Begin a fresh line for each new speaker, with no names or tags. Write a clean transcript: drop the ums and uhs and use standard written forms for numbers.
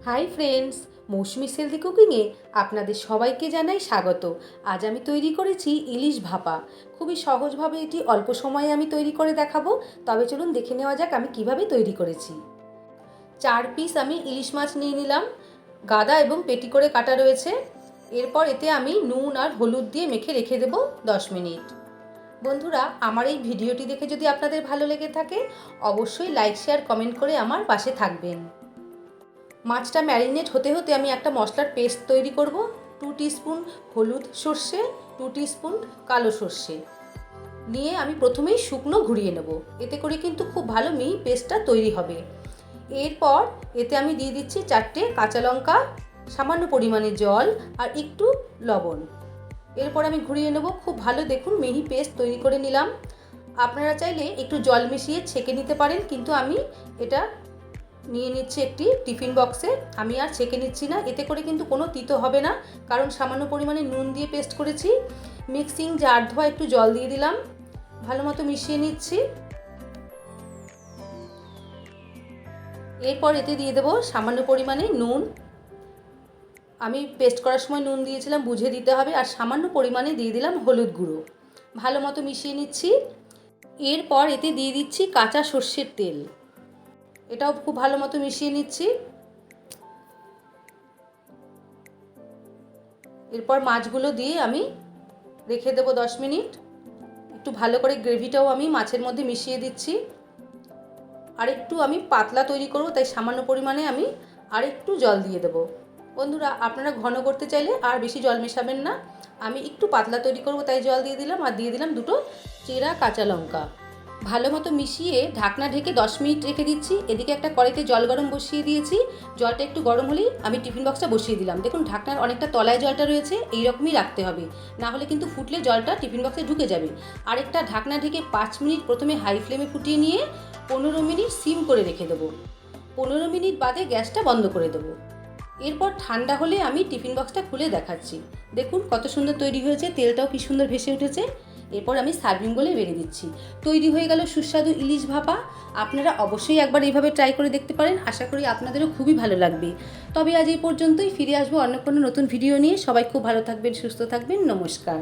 Hi friends, মৌসুমি healthy কুকিংয়ে আপনাদের সবাইকে জানাই স্বাগত। আজ আমি তৈরি করেছি ইলিশ ভাপা। খুবই সহজভাবে এটি অল্প সময়ে আমি তৈরি করে দেখাবো। তবে চলুন দেখে নেওয়া যাক আমি কিভাবে তৈরি করেছি। 4 পিস আমি ইলিশ মাছ নিয়ে নিলাম, গাদা এবং পেটি করে কাটা রয়েছে। এরপর এতে আমি নুন আর হলুদ দিয়ে মেখে রেখে দেবো 10 মিনিট। বন্ধুরা, আমার এই ভিডিওটি দেখে যদি আপনাদের ভালো লেগে থাকে অবশ্যই লাইক, শেয়ার, কমেন্ট করে আমার পাশে থাকবেন। মাছটা ম্যারিনেট হতে হতে আমি একটা মশলার পেস্ট তৈরি করব। 2 টিস্পুন হলুদ সর্ষে, 2 টিস্পুন কালো সর্ষে নিয়ে আমি প্রথমেই শুকনো ঘুরিয়ে নেব। এতে করে কিন্তু খুব ভালো মিহি পেস্টটা তৈরি হবে। এরপর এতে আমি দিয়ে দিচ্ছি 4টে কাঁচা লঙ্কা, সামান্য পরিমাণে জল আর একটু লবণ। এরপর আমি ঘুরিয়ে নেব। খুব ভালো দেখুন মিহি পেস্ট তৈরি করে নিলাম। আপনারা চাইলে একটু জল মিশিয়ে ছেঁকে নিতে পারেন, কিন্তু আমি এটা নিয়ে নিচ্ছি একটি টিফিন বক্সে। আমি আর ছেঁকে নিচ্ছি না, এতে করে কিন্তু কোনো তিতো হবে না, কারণ সামান্য পরিমাণে নুন দিয়ে পেস্ট করেছি। মিক্সিং জার ধোয়া একটু জল দিয়ে দিলাম, ভালো মতো মিশিয়ে নিচ্ছি। এরপর এতে দিয়ে দেবো সামান্য পরিমাণে নুন। আমি পেস্ট করার সময় নুন দিয়েছিলাম, বুঝে দিতে হবে। আর সামান্য পরিমাণে দিয়ে দিলাম হলুদ গুঁড়ো, ভালো মতো মিশিয়ে নিচ্ছি। এরপর এতে দিয়ে দিচ্ছি কাঁচা সর্ষের তেল, এটাও খুব ভালো মতো মিশিয়ে নিচ্ছি। এরপর মাছগুলো দিয়ে আমি রেখে দেবো 10 মিনিট। একটু ভালো করে গ্রেভিটাও আমি মাছের মধ্যে মিশিয়ে দিচ্ছি। আর একটু আমি পাতলা তৈরি করব, তাই সামান্য পরিমাণে আমি আর একটু জল দিয়ে দেবো। বন্ধুরা, আপনারা ঘন করতে চাইলে আর বেশি জল মেশাবেন না। আমি একটু পাতলা তৈরি করব তাই জল দিয়ে দিলাম। আর দিয়ে দিলাম 2টো চেরা কাঁচা লঙ্কা। ভালো মতো মিশিয়ে ঢাকনা ঢেকে 10 মিনিট রেখে দিচ্ছি। এদিকে একটা কড়াইতে জল গরম বসিয়ে দিয়েছি। জলটা একটু গরম হলেই আমি টিফিন বক্সটা বসিয়ে দিলাম। দেখুন ঢাকনার অনেকটা তলায় জলটা রয়েছে, এইরকমই রাখতে হবে, না হলে কিন্তু ফুটলে জলটা টিফিন বক্সে ঢুকে যাবে। আরেকটা ঢাকনা ঢেকে 5 মিনিট প্রথমে হাই ফ্লেমে ফুটিয়ে নিয়ে 15 মিনিট সিম করে রেখে দেবো। 15 মিনিট বাদে গ্যাসটা বন্ধ করে দেবো। এরপর ঠান্ডা হলে আমি টিফিন বক্সটা খুলে দেখাচ্ছি। দেখুন কত সুন্দর তৈরি হয়েছে, তেলটাও কি সুন্দর ভেসে উঠেছে। এরপর আমি সার্ভিং বলে বেরিয়ে দিচ্ছি। তৈরি হয়ে গেল সুস্বাদু ইলিশ ভাপা। আপনারা অবশ্যই একবার এইভাবে ট্রাই করে দেখতে পারেন, আশা করি আপনাদেরও খুবই ভালো লাগবে। তবে আজ এই পর্যন্তই, ফিরে আসবো অন্য কোনো নতুন ভিডিও নিয়ে। সবাই খুব ভালো থাকবেন, সুস্থ থাকবেন, নমস্কার।